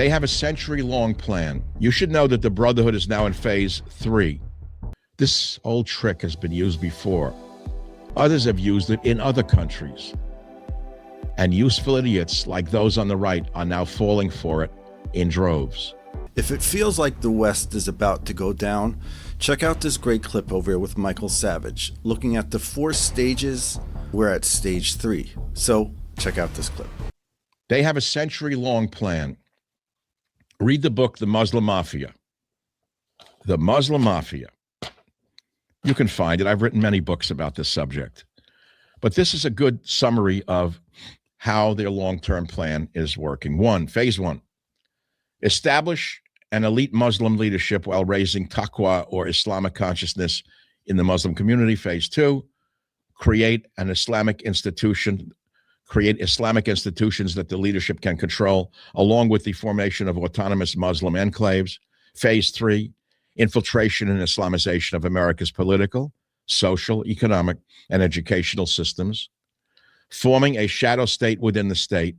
They have a century-long plan. You should know that the Brotherhood is now in phase 3. This old trick has been used before. Others have used it in other countries. And useful idiots like those on the right are now falling for it in droves. If it feels like the West is about to go down, check out this great clip over here with Michael Savage, looking at the 4 stages. We're at stage 3. So check out this clip. They have a century-long plan. Read the book, The Muslim Mafia. The Muslim Mafia. You can find it. I've written many books about this subject. But this is a good summary of how their long-term plan is working. Phase 1, establish an elite Muslim leadership while raising taqwa or Islamic consciousness in the Muslim community. Phase 2, create Islamic institutions that the leadership can control, along with the formation of autonomous Muslim enclaves. Phase 3, infiltration and Islamization of America's political, social, economic, and educational systems. Forming a shadow state within the state,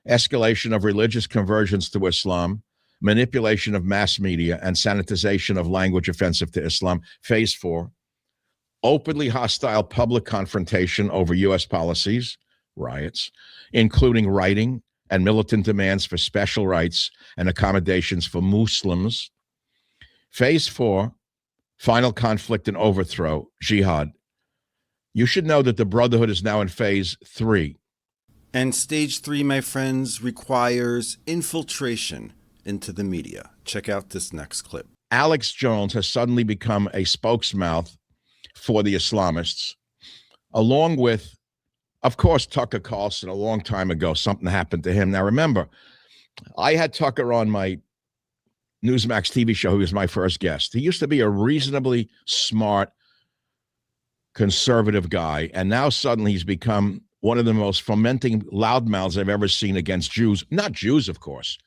escalation of religious conversions to Islam, manipulation of mass media, and sanitization of language offensive to Islam. Phase 4, openly hostile public confrontation over U.S. policies, riots, including writing and militant demands for special rights and accommodations for Muslims. Phase 4, final conflict and overthrow, jihad. You should know that the Brotherhood is now in phase 3. And stage 3, my friends, requires infiltration into the media. Check out this next clip. Alex Jones has suddenly become a spokesmouth for the Islamists, along with, of course, Tucker Carlson. A long time ago, something happened to him. Now, remember, I had Tucker on my Newsmax TV show. He was my first guest. He used to be a reasonably smart, conservative guy, and now suddenly he's become one of the most fomenting loudmouths I've ever seen against Jews. Not Jews, of course.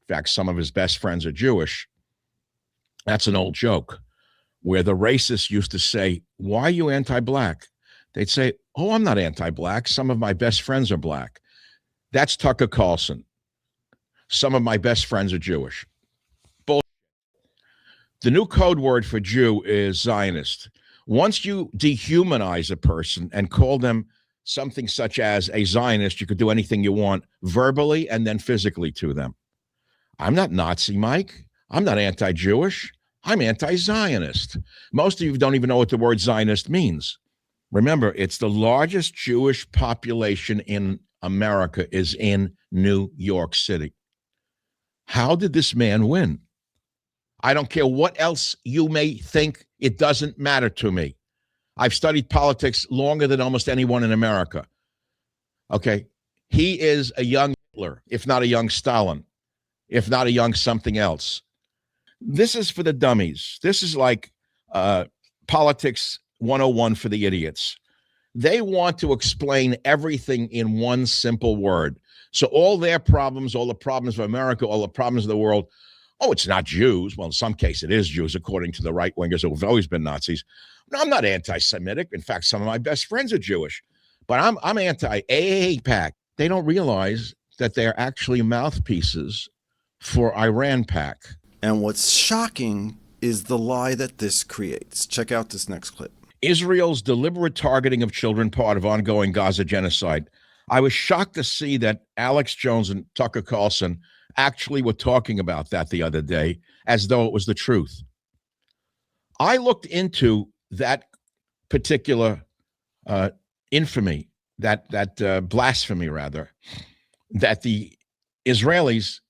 In fact, some of his best friends are Jewish. That's an old joke, where the racists used to say, "Why are you anti-black?" They'd say, "Oh, I'm not anti-black. Some of my best friends are black." That's Tucker Carlson. Some of my best friends are Jewish. Bullshit. The new code word for Jew is Zionist. Once you dehumanize a person and call them something such as a Zionist, you could do anything you want verbally and then physically to them. I'm not Nazi, Mike. I'm not anti-Jewish. I'm anti-Zionist. Most of you don't even know what the word Zionist means. Remember, it's the largest Jewish population in America is in New York City. How did this man win? I don't care what else you may think. It doesn't matter to me. I've studied politics longer than almost anyone in America. Okay. He is a young Hitler, if not a young Stalin, if not a young something else. This is for the dummies. This is like politics 101 for the idiots. They want to explain everything in one simple word. So all their problems, all the problems of America, all the problems of the world, oh, it's not Jews. Well, in some case it is Jews, according to the right-wingers who have always been Nazis. No, I'm not anti-Semitic. In fact, some of my best friends are Jewish. But I'm anti-AIPAC. They don't realize that they're actually mouthpieces for Iran-PAC. And what's shocking is the lie that this creates. Check out this next clip. Israel's deliberate targeting of children, part of ongoing Gaza genocide. I was shocked to see that Alex Jones and Tucker Carlson actually were talking about that the other day as though it was the truth. I looked into that particular infamy, that blasphemy, rather, that the Israelis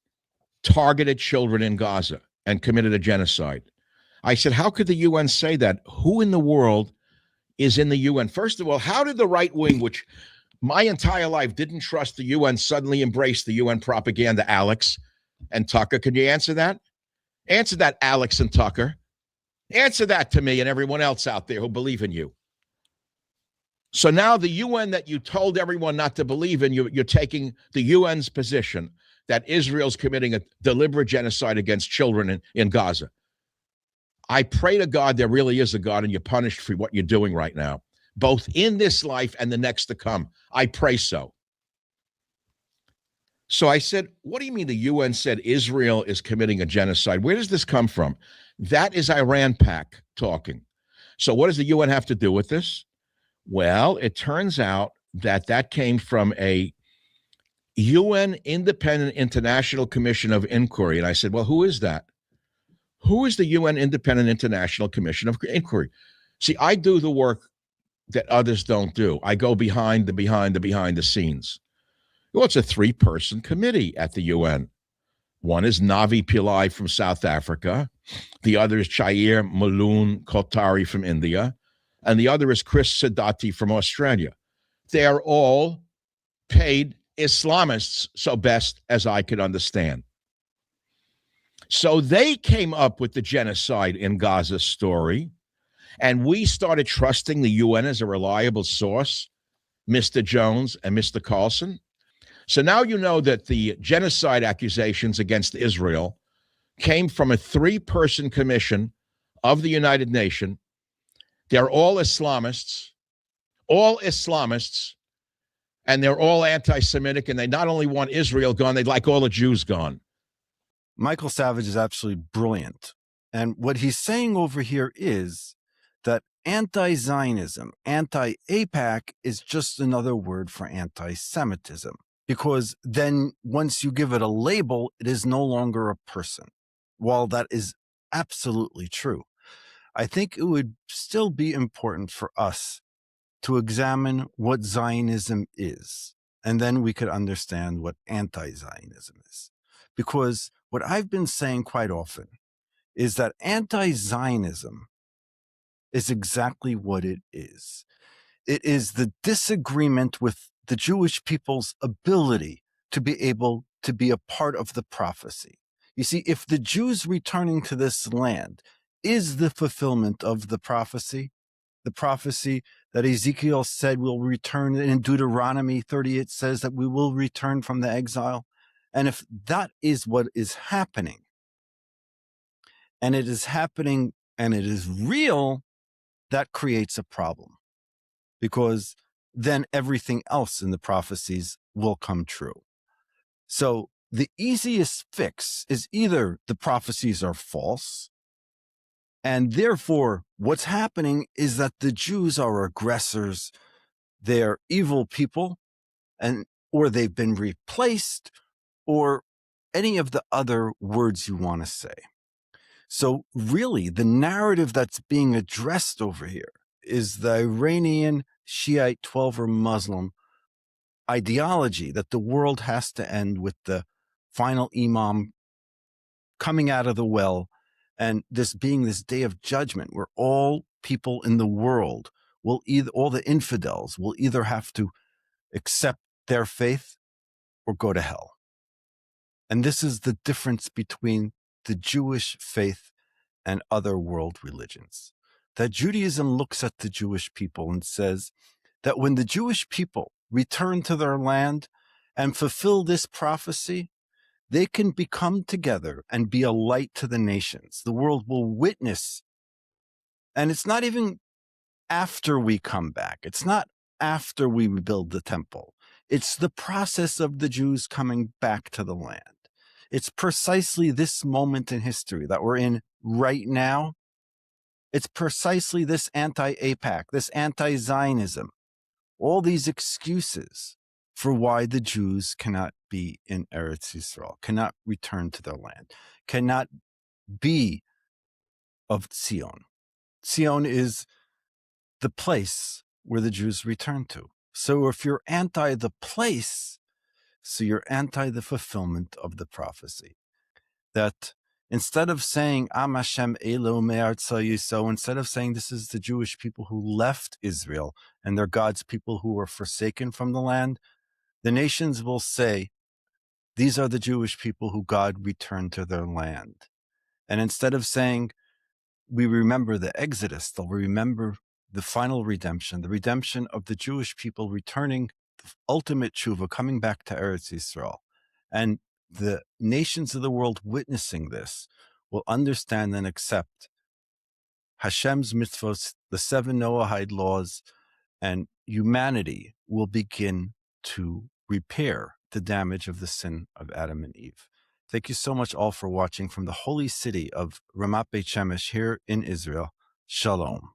targeted children in Gaza and committed a genocide. I said, how could the UN say that? Who in the world is in the UN? First of all, how did the right wing, which my entire life didn't trust the UN, suddenly embrace the UN propaganda, Alex and Tucker? Can you answer that? Answer that, Alex and Tucker. Answer that to me and everyone else out there who believe in you. So now the UN that you told everyone not to believe in, you're taking the UN's position that Israel's committing a deliberate genocide against children in Gaza. I pray to God there really is a God and you're punished for what you're doing right now, both in this life and the next to come. I pray so. So I said, what do you mean the UN said Israel is committing a genocide? Where does this come from? That is Iran PAC talking. So what does the UN have to do with this? Well, it turns out that that came from a UN Independent International Commission of Inquiry. And I said, well, who is that? Who is the UN Independent International Commission of Inquiry? See, I do the work that others don't do. I go behind the scenes. Well, it's a three-person committee at the UN. One is Navi Pillai from South Africa. The other is Chair Maloon Kotari from India. And the other is Chris Sidati from Australia. They are all paid Islamists, so best as I could understand. So they came up with the genocide in Gaza story, and we started trusting the UN as a reliable source, Mr. Jones and Mr. Carlson. So now you know that the genocide accusations against Israel came from a three-person commission of the United Nations. They're all Islamists, and they're all anti-Semitic, and they not only want Israel gone, they'd like all the Jews gone. Michael Savage is absolutely brilliant. And what he's saying over here is that anti-Zionism, anti-APAC is just another word for anti-Semitism. Because then once you give it a label, it is no longer a person. While that is absolutely true, I think it would still be important for us to examine what Zionism is, and then we could understand what anti-Zionism is. Because what I've been saying quite often is that anti-Zionism is exactly what it is. It is the disagreement with the Jewish people's ability to be able to be a part of the prophecy. You see, if the Jews returning to this land is the fulfillment of the prophecy that Ezekiel said will return, in Deuteronomy 30, it says that we will return from the exile. And if that is what is happening, and it is happening and it is real, that creates a problem. Because then everything else in the prophecies will come true. So the easiest fix is either the prophecies are false, and therefore what's happening is that the Jews are aggressors, they're evil people, or they've been replaced, or any of the other words you want to say. So really, the narrative that's being addressed over here is the Iranian Shiite 12er Muslim ideology that the world has to end with the final imam coming out of the well, and this being this day of judgment where all people in the world will all the infidels will either have to accept their faith or go to hell. And this is the difference between the Jewish faith and other world religions. That Judaism looks at the Jewish people and says that when the Jewish people return to their land and fulfill this prophecy, they can become together and be a light to the nations. The world will witness. And it's not even after we come back. It's not after we rebuild the temple. It's the process of the Jews coming back to the land. It's precisely this moment in history that we're in right now. It's precisely this anti-APAC, this anti-Zionism, all these excuses for why the Jews cannot be in Eretz Yisrael, cannot return to their land, cannot be of Zion. Zion is the place where the Jews return to. So if you're anti the place, so you're anti the fulfillment of the prophecy. That instead of saying, Am Hashem Elo Me'artza Yisrael, instead of saying this is the Jewish people who left Israel and they're God's people who were forsaken from the land, the nations will say, these are the Jewish people who God returned to their land. And instead of saying, we remember the Exodus, they'll remember the final redemption, the redemption of the Jewish people returning, the ultimate tshuva, coming back to Eretz Yisrael. And the nations of the world witnessing this will understand and accept Hashem's mitzvot, the 7 Noahide laws, and humanity will begin to repair the damage of the sin of Adam and Eve. Thank you so much all for watching from the holy city of Ramat Beit Shemesh here in Israel. Shalom.